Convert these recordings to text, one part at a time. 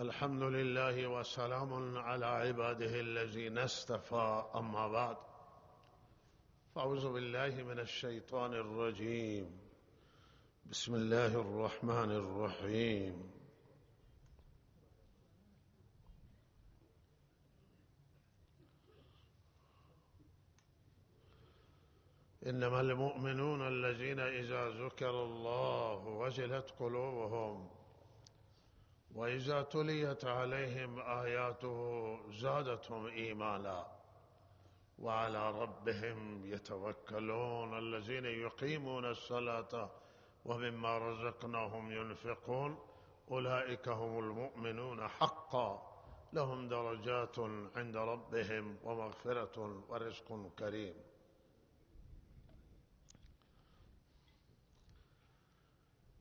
الحمد لله وسلام على عباده الذين اصطفى، أما بعد، فأعوذ بالله من الشيطان الرجيم. بسم الله الرحمن الرحيم. إنما المؤمنون الذين إذا ذكر الله وجلت قلوبهم وإذا تليت عليهم آياته زادتهم إيمانا وعلى ربهم يتوكلون الذين يقيمون الصلاة ومما رزقناهم ينفقون أولئك هم المؤمنون حقا لهم درجات عند ربهم ومغفرة ورزق كريم.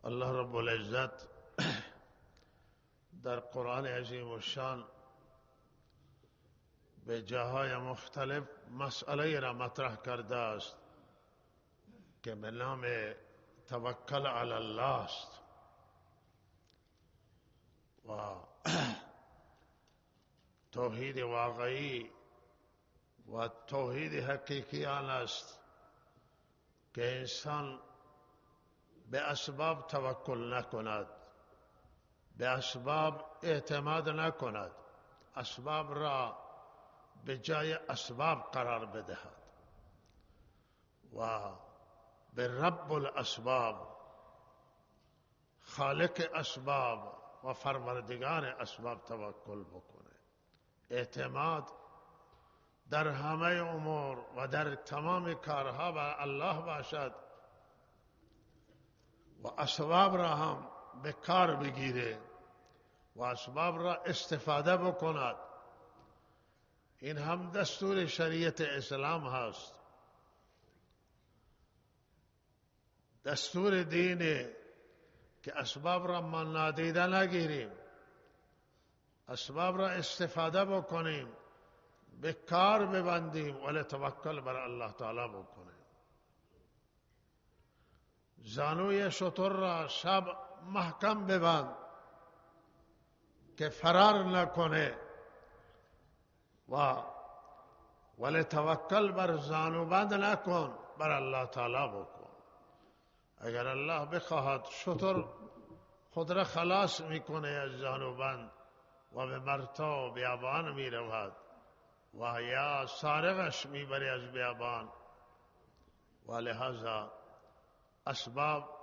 الله رب العزت در قرآن عظیم الشان به جاهای مختلف مسئله را مطرح کرده است که به نام توکل علی الله است و توحید واقعی و توحید حقیقی آن است که انسان به اسباب توکل نکند، به اسباب اعتماد نکند، اسباب را به جای اسباب قرار بدهد و به رب الاسباب، خالق اسباب و فروردگار اسباب توکل بکنه. اعتماد در همه امور و در تمام کارها بر الله باشد و اسباب را هم به کار بگیره و اسباب را استفاده بکند. این هم دستور شریعت اسلام هست، دستور دینه که اسباب را ما نادیده نگیریم، اسباب را استفاده بکنیم، به کار ببندیم ولی توکل بر الله تعالی بکنیم. زانوی شتر را شب محکم ببند که فرار نکنه ولی توکل بر زانوبند نکن، بر الله تعالی بکن. اگر الله بخواهد شتر خود را خلاص میکنه از زانوبند و به مرتا و بیابان میرود و یا سارقش میبره از بیابان، و لحاظا اسباب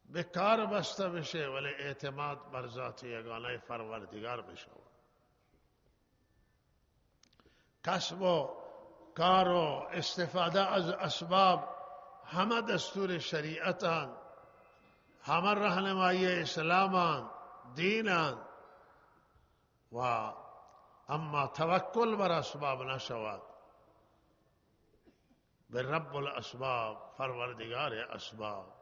به کار بسته بشه ولی اعتماد بر ذات یگانه پروردگار بشود. کسب و کار و استفاده از اسباب همه دستور شریعتان، همه راهنمایی اسلامان، دینان، و اما توکل بر اسباب نشود، به رب الاسباب، پروردگار اسباب.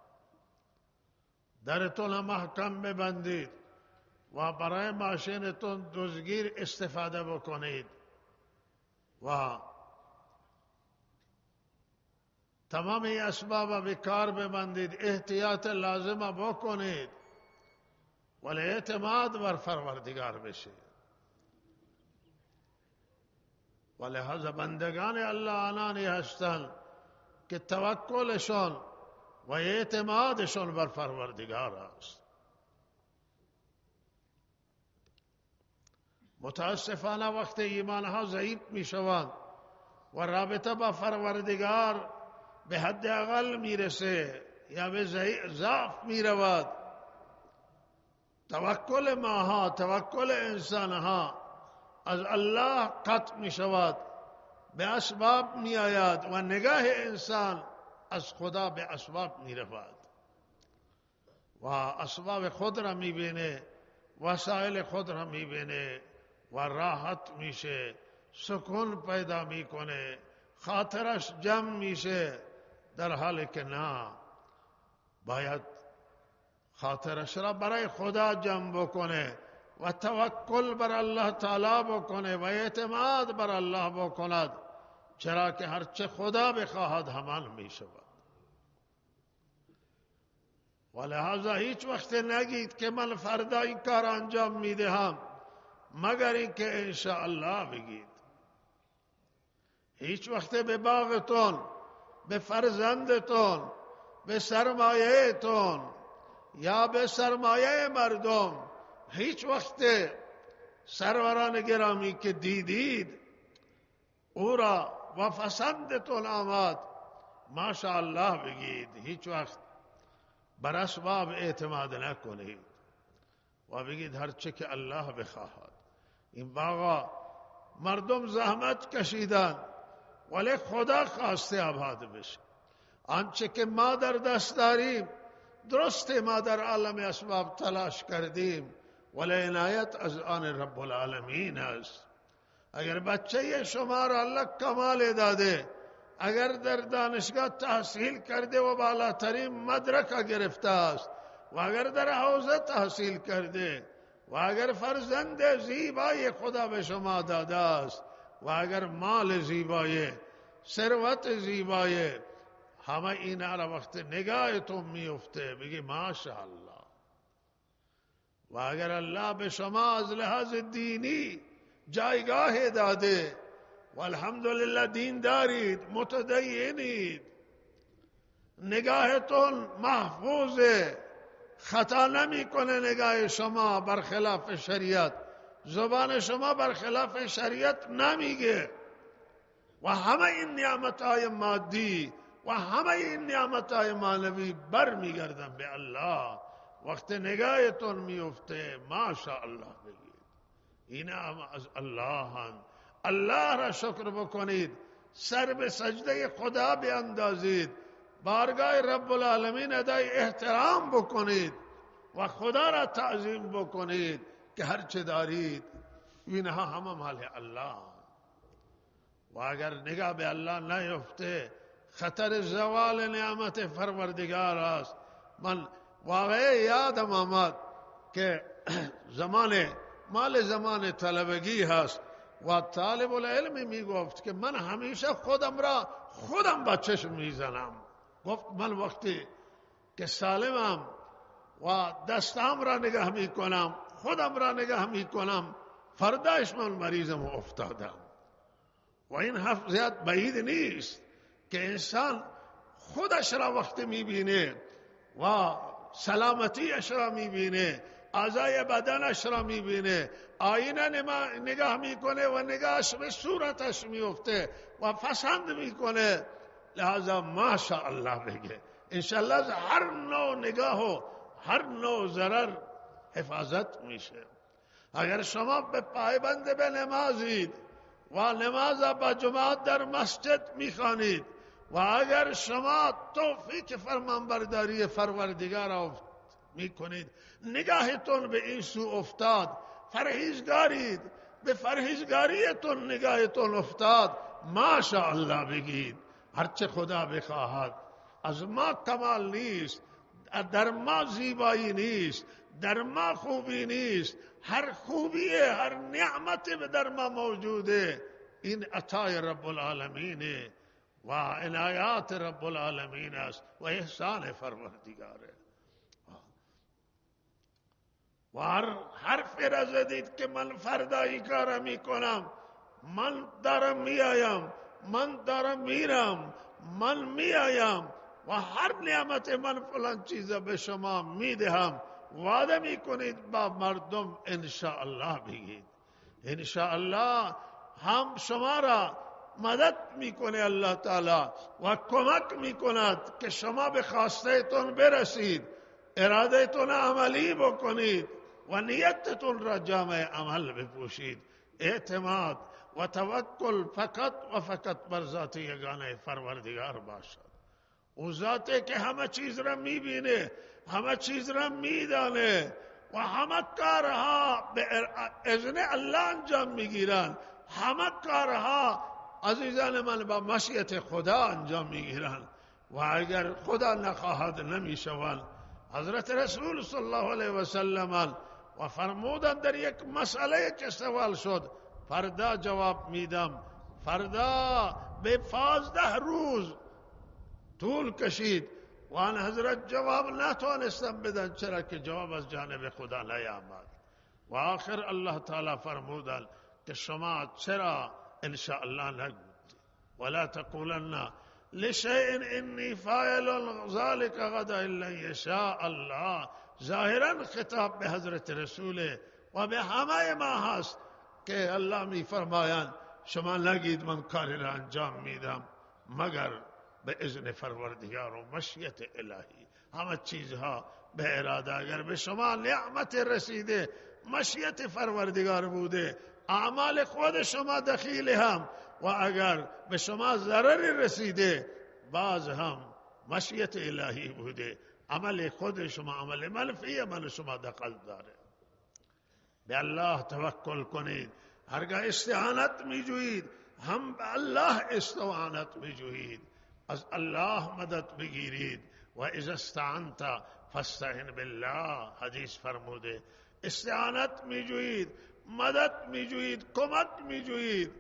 درتون محکم ببندید و برای ماشینتون دزگیر استفاده بکنید و تمام اسباب به کار ببندید، احتیاط لازمه بکنید ولی اعتماد بر پروردگار بشه. و لحاظ بندگان الله آنانی هستند که توکلشون و اعتمادشون بر پروردگار است. متاسفانه وقت ایمانها ضعیف می شوند و رابطه با پروردگار به حد اقل می رسه یا به ضعف می رود، توکل ماها، توکل انسانها از الله قطع می شود، به اسباب می آید و نگاه انسان از خدا به اسباب می رود و اسباب خود را می بینه، وسایل خود را می بینه و راحت میشه، سکون پیدا میکنه، خاطرش جمع میشه، در حالی که نه، باید خاطرش را برای خدا جمع بکنه و توکل بر الله تعالی بکنه و اعتماد بر الله بکند، چرا که هرچه خدا بخواهد همان میشود. و لحاظا هیچ وقت نگید که من فردا این کار انجام میدهم مگر اینکه انشاءالله بگید. هیچ وقت به باغتون، به فرزندتون، به سرمایهتون یا به سرمایه مردم هیچ وقت سروران گرامی که دیدید او را و پسندتون آمد ماشاءالله بگید. هیچ وقت بر اسباب اعتماد نکنید و بگید هرچه که الله بخواهد. این باغا مردم زحمت کشیدن ولی خدا خواسته آباد بشه. آنچه که ما در دست داریم درسته ما در عالم اسباب تلاش کردیم ولی عنایت از آن رب العالمین است. اگر بچه شما را الله کمال داده، اگر در دانشگاه تحصیل کرده و بالاترین مدرک گرفته است و اگر در حوزه تحصیل کرده و اگر فرزند زیبای خدا به شما داده است و اگر مال زیبای، ثروت زیبای، همه اینا را وقت نگاهتون میفته بگی ماشاءالله. و اگر الله به شما از لحاظ دینی جایگاه داده و الحمدلله دین دارید، متدینید، نگاهتون محفوظه، خطا نمی کنه نگاه شما برخلاف شریعت، زبان شما برخلاف شریعت نمیگه و همه این نعمتهای مادی و همه این نعمتهای معنوی بر میگردن به الله. وقت نگاهتون میفته ماشاءالله بگید اینا هم از الله هست. الله را شکر بکنید، سر به سجده خدا بیاندازید، بارگاه رب العالمین ادای احترام بکنید و خدا را تعظیم بکنید که هرچه دارید اینها همه مال الله. و اگر نگاه به الله نیفته خطر زوال نعمت پروردگار است. من واقعا یادم آمد که زمان طلبگی هست و طالب العلم می گفت که من همیشه خودم با چشم میزنم. گفت من وقتی که سالمم و دستم را نگاه می کنم، خودم را نگاه می کنم، فرداش من مریضم و افتادم. و این حفظیت بعید نیست که انسان خودش را وقتی می بینه و سلامتیش را می بینه، اعضای بدنش را می بینه، آینه نگاه می کنه و نگاهش به صورتش می افته و پسند می کنه، لحاظا ماشاءالله بگه. انشاءالله از هر نوع نگاه و هر نوع ضرر حفاظت میشه. اگر شما به پایبند به نمازید و نماز با جماعت در مسجد میخوانید و اگر شما توفیق فرمانبرداری پروردگار میکنید، نگاهتون به این سو افتاد، پرهیزگارید، به پرهیزگاریتون نگاهتون افتاد، ماشاءالله بگید. هرچه خدا بخواهد. از ما کمال نیست، در ما زیبایی نیست، در ما خوبی نیست، هر خوبیه، هر نعمت در ما موجوده، این عطای رب العالمینه و عنایات رب العالمین است و احسان پروردگاره. و هر حرفی را زدید که من فردا این کار می کنم، من دارم می آیم، من دارم میرم، من می آیم و هر نعمت من فلان چیزا به شما می دهم، وعده می کنید با مردم انشاءالله بگید. انشاءالله هم شما را مدد می کنه الله تعالی و کمک می کند که شما به خواستهتون برسید، ارادهتون عملی بکنید و نیتتون را جامع عمل بپوشید. اعتماد و توکل فقط و فقط بر ذات یگانه پروردگار باشد. او ذاتی که همه چیز را میبینه، همه چیز را میدانه و همه کارها به اذن الله انجام میگیرن. همه کارها عزیزان من با مشیت خدا انجام میگیرن و اگر خدا نخواهد نمیشوند. حضرت رسول صلی الله علیه و سلم و فرمودن در یک مسئله که سوال شد، فردا جواب میدم. فردا به 15 روز طول کشید و آن حضرت جواب نتوانستن بدن، چرا که جواب از جانب خدا نیامد. و آخر الله تعالی فرمودند که شما چرا انشاءالله نگوید ولا تقولن لشیء انی فاعل ذلك غدا الا یشاء الله. ظاهرا خطاب به حضرت رسول و به همه ما هست که الله می فرمایند شما نگید من کاری را انجام میدم مگر به اذن پروردگار و مشیت الهی. همه چیزها به اراده، اگر به شما نعمت رسیده مشیت پروردگار بوده، اعمال خود شما دخیل هم، و اگر به شما ضرری رسیده باز هم مشیت الهی بوده، عمل خود شما عمل منفی، عمل شما دخل داره. به الله توکل کنید، هرگاه استعانت می جویید هم به الله استعانت می جویید، از الله مدد بگیرید. و اذا استعنت فاستعن بالله، حدیث فرموده استعانت می جویید، مدد می جویید، کمک می جویید،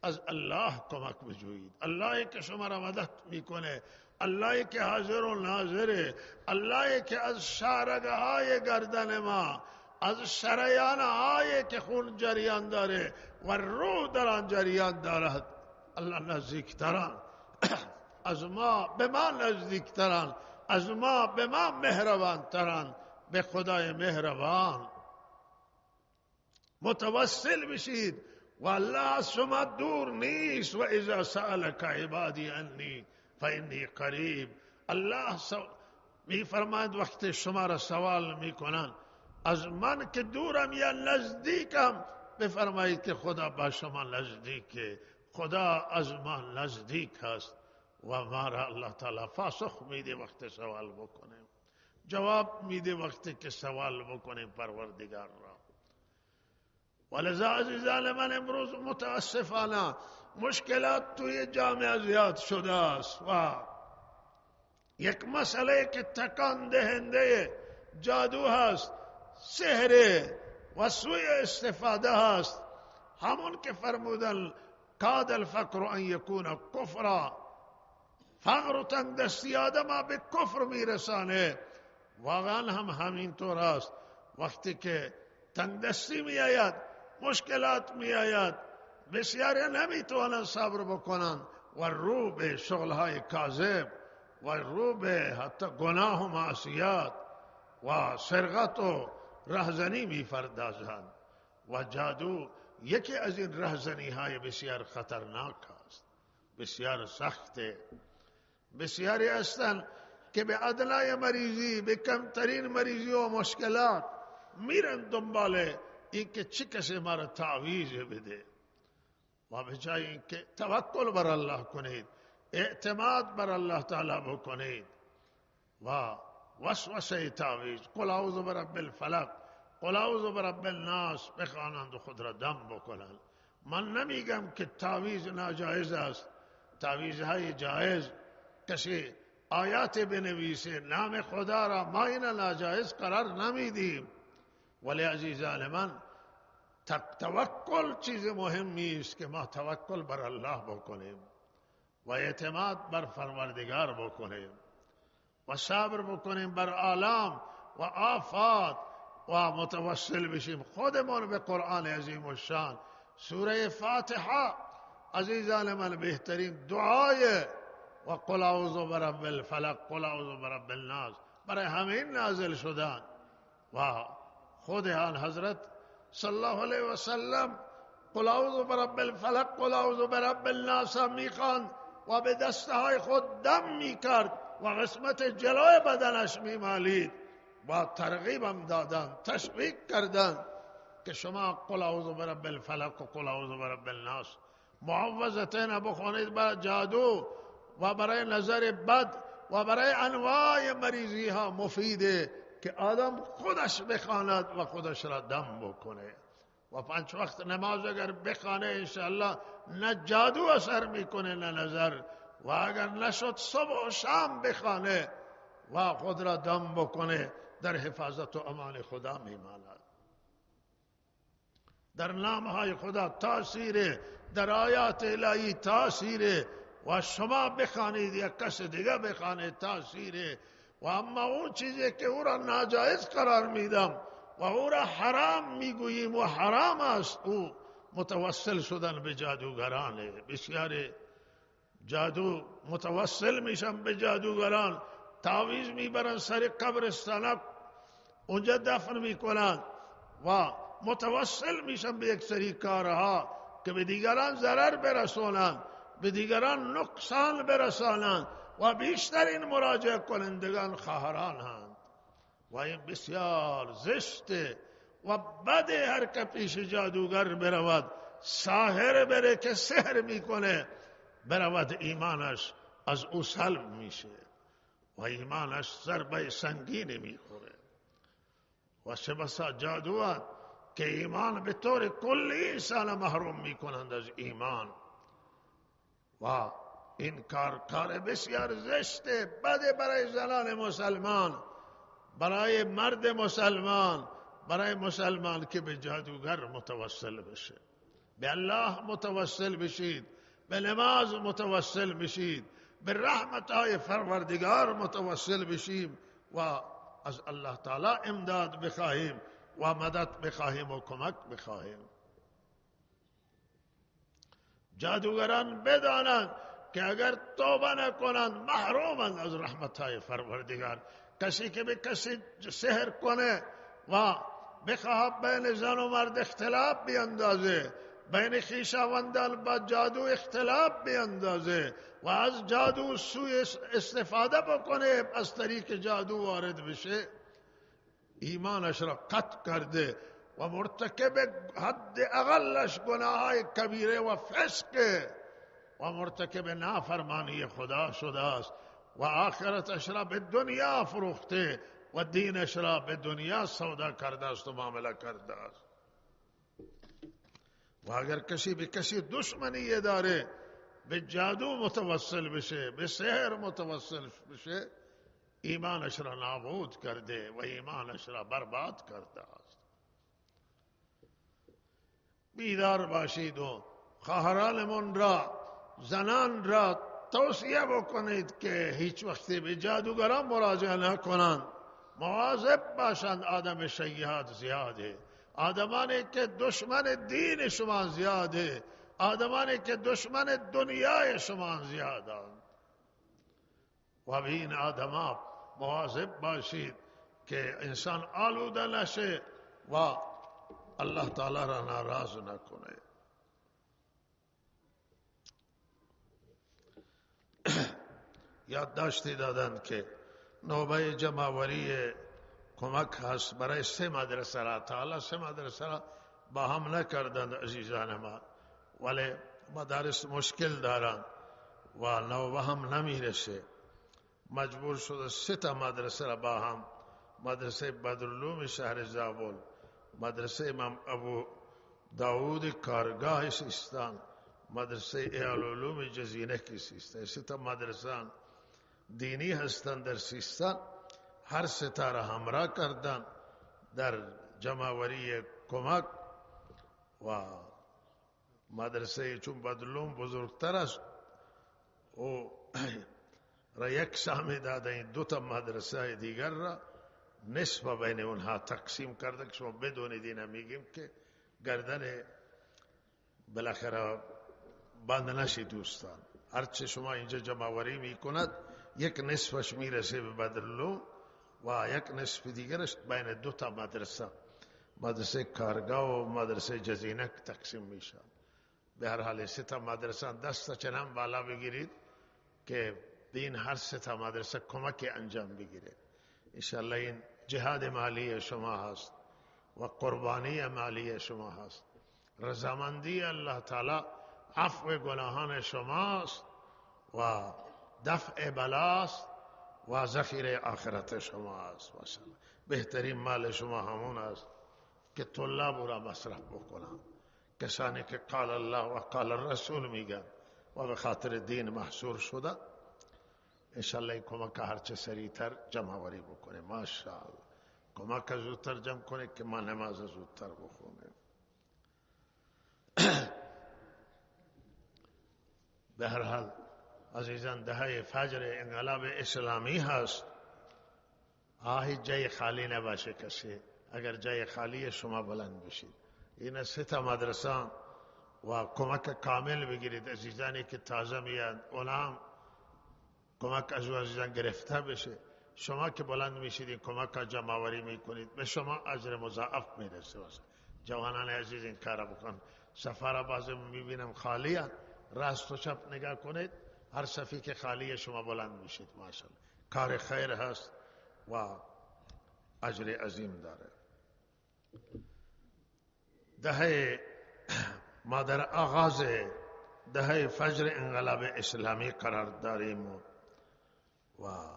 از الله کمک بجویید. اللهی که شما را مدد میکنه، اللهی که حاضر و ناظره، اللهی که از شارگه های گردن ما، از شریان هایی که خون جریان داره و روح در آن جریان دارد، الله نزدیکتران از ما، به ما نزدیکتران از ما، به ما مهربان تران. به خدای مهربان متوسل بشید و الله از شما دور نیست. و اذا سألك عبادی عنی فانی قریب. الله می فرماید وقتی شما را سوال میکنن از من که دورم یا نزدیکم، بفرمایید که خدا با شما نزدیکه، خدا از ما نزدیک است و ما را الله تعالی پاسخ میده وقتی سوال بکنیم، جواب میده وقتی که سوال بکنیم پروردگار را. ولذا عزیزان من امروز متاسفانه مشکلات توی جامعه زیاد شده است و یک مسئله که تکان دهنده جادو هست، سحر و سوء استفاده هست. همون که فرمودن کاد الفقر ان یکون کفرا، فقر و تنگ دستی آدم به کفر میرسانه. واقعا هم همین طور است. وقتی که تنگ دستی می آید، مشکلات می آید، بسیاری نمیتوانند صبر بکنند و رو به شغلهای کاذب و رو به حتی گناه و معصیت و سرقت و رهزنی می پردازند. و جادو یکی از این رهزنی های بسیار خطرناک است، بسیار سخته. بسیاری هستند که به ادنای مریضی، به کمترین مریضی و مشکلات میرن دنبال این که چه کسی ما را تعویض بده، و به جای این که توکل بر الله کنید، اعتماد بر الله تعالی بکنید و وسوسه تعویض قل اعوذ برب الفلق، قل اعوذ برب الناس بخوانند و خود را دم بکنند. من نمیگم که تعویض ناجایز است، تعویضهای جایز، کسی آیات بنویسه نام خدا را، ما این ناجایز قرار نمیدیم، ولی عزیزان من توکل چیز مهمی است که ما توکل بر الله بکنیم و اعتماد بر پروردگار بکنیم و صبر بکنیم بر آلام و آفات و متوسل بشیم خودمون به قرآن عظیم الشان. سوره فاتحه عزیزان من بهترین دعای، و قل اعوذ برب الفلق، قل اعوذ برب الناس برای همین نازل شدن. و خود آن حضرت صلی الله علیه و سلم قل اعوذ برب الفلق، قل اعوذ برب الناس میخواند و به دستهای خود دم میکرد و قسمت جلوی بدنش میمالید و ترغیبم دادن، تشویق کردن که شما قل اعوذ برب الفلق و قل اعوذ برب الناس معوذتین بخونید برای جادو و برای نظر بد و برای انواع مریضی ها مفیده که آدم خودش بخواند و خودش را دم بکنه. و 5 وقت نماز اگر بخوانه انشاءالله نه جادو اثر میکنه نه نظر، و اگر نشد صبح و شام بخوانه و خود را دم بکنه در حفاظت و امان خدا میماند. در نامهای خدا تاثیره، در آیات الهی تاثیره، و شما بخوانید یا کس دیگه بخوانید تاثیره. و اما اون چیزی که او را ناجایز قرار میدم و او را حرام میگوییم و حرام است، او متوسل شدن به جادوگرانه. بسیار جادو متوسل میشن به جادوگران، تعویذ میبرن سر قبرستان اونجا دفن میکنن و متوسل میشن به یک سری کارها که به دیگران ضرر برسونن، به دیگران نقصان برسانند و بیشترین مراجعه کنندگان خواهران هستند و این بسیار زشته و بده. هر که پیش جادوگر برود، ساحر بره که سحر میکنه، برود ایمانش از او سلب میشه و ایمانش ضربه سنگینی میخوره. و چه بسا جادوان که ایمان به طور کلی انسان محروم میکنند از ایمان. و این کار بسیار زشته، بده برای زنان مسلمان، برای مرد مسلمان، برای مسلمان که به جادوگر متوسل بشه. به الله متوسل بشید، به نماز متوسل بشید، به رحمتهای پروردگار متوسل بشیم و از الله تعالی امداد بخواهیم و مدد بخواهیم و کمک بخواهیم. جادوگران بدانند که اگر توبه نکنند محرومند از رحمتهای پروردگار. کسی که به کسی سحر کنه و بخواهد بین زن و مرد اختلاف بیندازه، بین خویشاوندان با جادو اختلاف بیندازه و از جادو سوء استفاده بکنه، از طریق جادو وارد بشه، ایمانش را قطع کرده و مرتکب حد اقلش گناهای کبیره و فسق و مرتکب نافرمانی خدا شده است و آخرتش را به دنیا فروخته و دینش را به دنیا سودا کرده است و معامله کرده است. و اگر کسی به کسی دشمنی داره، به جادو متوسل بشه، به سحر متوسل بشه، ایمانش را نابود کرده و ایمانش را برباد کرده است. بیدار باشید و خواهرانمون را، زنان را توصیه بکنید که هیچ وقتی به جادوگران مراجعه نکنند. مواظب باشند، آدم شیاد زیاده، آدمانی که دشمن دین شما زیاده، آدمانی که دشمن دنیای شما زیادند و به این آدما مواظب باشید که انسان آلوده نشه و الله تعالی را ناراض نکنه. یادداشتی دادند که نوبه جمع‌آوری کمک هست برای 3 مدرسه را. تا حالا 3 مدرسه را با هم نکردند عزیزان ما، ولی مدارس مشکل دارند و نوبه هم نمیرسه. مجبور شده 3 مدرسه را با هم، مدرسه بدرالعلوم شهر زابل، مدرسه امام ابو داود کارگاه سیستان، مدرسه اهل‌العلوم جزینه کی سیستان. 3 مدرسه دینی هستند در سیستان. هر 3 را همراه کردند در جمع‌آوری کمک و مدرسه چون بدرالعلوم بزرگتر است او را یک سهم داده، این 2 مدرسه دیگر را نصف بین اونها تقسیم کرده که شما بدونید. اینا میگیم که گردن بالاخره بند نشی دوستان. هرچه شما اینجا جمع‌آوری میکند یک نصفش میرسه به بدرالعلوم و یک نصف دیگرش بین 2 مدرسه، مدرسه کارگاه و مدرسه جزینه تقسیم میشن. به هر حال 3 مدرسه دست چنان بالا بگیرید که دین هر 3 مدرسه کمک انجام بگیره. انشاءالله این جهاد مالی شما هست و قربانی مالی شما هست. رضامندی الله تعالی عفو گناهان شماست و دفع بلاست و ذخیره آخرت شما است. ماشاءالله بهترین مال شما همون است که طلاب را مصرف بکنند، کسانی که قال الله و قال الرسول میگن و به خاطر دین محصور شده. انشاءالله این کمک هرچه سریعتر جمع‌آوری بکنه. ماشاءالله کمک زودتر جمع کنه که ما نماز زودتر بخونه. به هر حال عزیزان دهه فجر انقلاب اسلامی هست. جای خالی نباشه کسی. اگر جای خالی شما بلند بشید. این 3 مدرسه و کمک کامل بگیرید. عزیزانی که تازه میاد اونام کمک از عزیزان گرفته بشه. شما که بلند میشید این کمک جمع آوری میکنید، به شما اجر مضاعف میرسه. جوانان عزیز این کار بکن. سفر بعضی میبینم خالی هست، راست و چپ نگاه کنید، هر صفی که خالی شما بلند میشید. ماشاءالله کار خیر هست و اجر عظیم داره. ما در آغاز دهه فجر انقلاب اسلامی قرار داریم و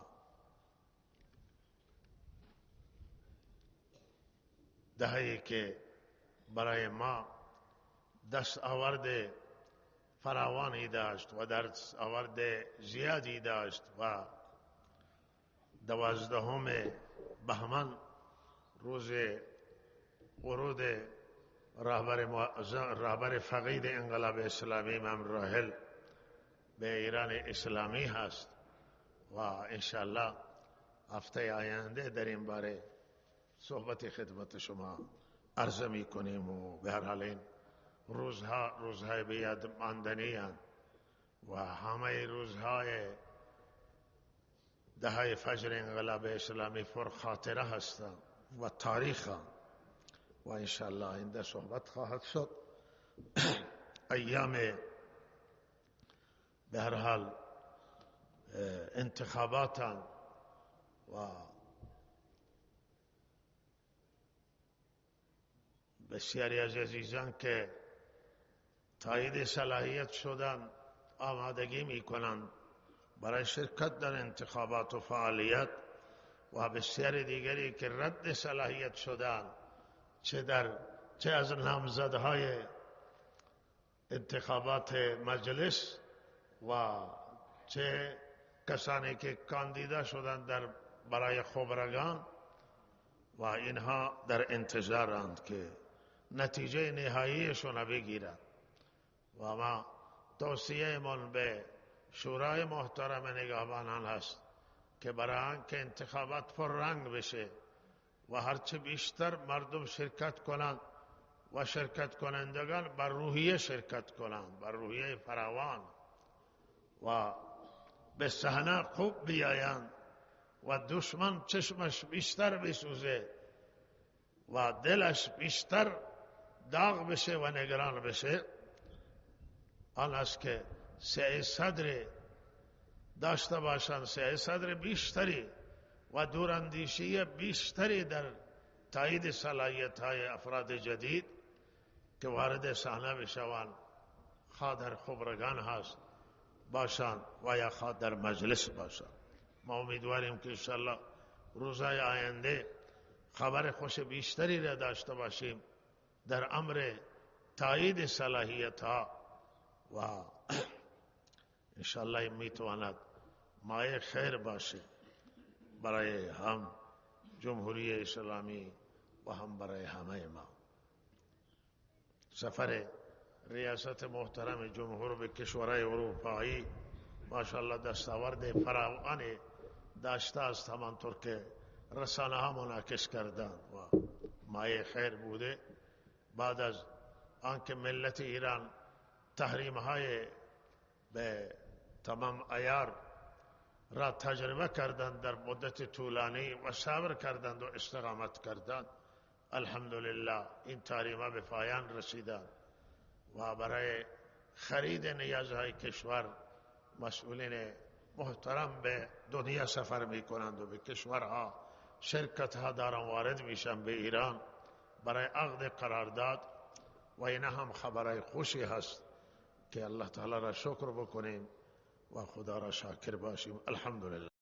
دهه‌ای که برای ما دست آورد فراوانی داشت و دست آورد زیادی داشت و 12 بهمن روز ورود رهبر فقید انقلاب اسلامی امام راحل به ایران اسلامی هست و انشاءالله هفته آینده در این باره صحبت خدمت شما عرضه می کنیم و به هر حال این روزهای بیاد ماندنی هستند و همه روزهای دهه فجر انقلاب اسلامی پر خاطره هستند و تاریخ و انشاءالله آینده صحبت خواهد شد. ایام به هر حال انتخابات و بسیاری از عزیزان که تایید صلاحیت شدن آمادگی می کنند برای شرکت در انتخابات و فعالیت و بسیاری دیگری که رد صلاحیت شدن، چه از نامزدهای انتخابات مجلس و چه کسانی که کاندیدا شدند برای خبرگان و اینها در انتظارند که نتیجه نهاییشون بگیرند و ما توصیه من به شورای محترم نگهبانان هست که برای آنکه انتخابات پر رنگ بشه و هرچه بیشتر مردم شرکت کنند و شرکت کنندگان بر روحیه شرکت کنند، بر روحیه فراوان و به صحنه خوب بیایند و دشمن چشمش بیشتر بسوزه و دلش بیشتر داغ بشه و نگران بشه. آن است که سعی صدر داشته باشند، سعی صدر بیشتری و دوراندیشی بیشتری در تایید صلاحیت های افراد جدید که وارد صحنه بشوند، خواه در خبرگان هست باشند و یا خواه در مجلس باشند. ما امیدواریم که انشاءالله روزهای آینده خبر خوش بیشتری را داشته باشیم در امر تایید صلاحیت ها و انشاءالله این میتواند مایه خیر باشه برای هم جمهوری اسلامی و هم برای همه ما. سفر ریاست محترم جمهور به کشورهای اروپایی ماشاءالله دستاورد فراوانی داشته است، همانطور که رسانه ها منعکس کردند و مایه خیر بوده. بعد از آنکه ملت ایران تحریم های به تمام عیار را تجربه کردند در مدت طولانی و صبر کردند و استقامت کردند، الحمدلله این تحریم به پایان رسیدند و برای خرید نیازهای کشور مسئولین محترم به دنیا سفر می کنند و به کشورها شرکت ها دارن وارد میشن به ایران برای عقد قرارداد و این هم خبرهای خوشی هست که الله تعالی را شکر بکنیم و خدا را شاکر باشیم. الحمدلله.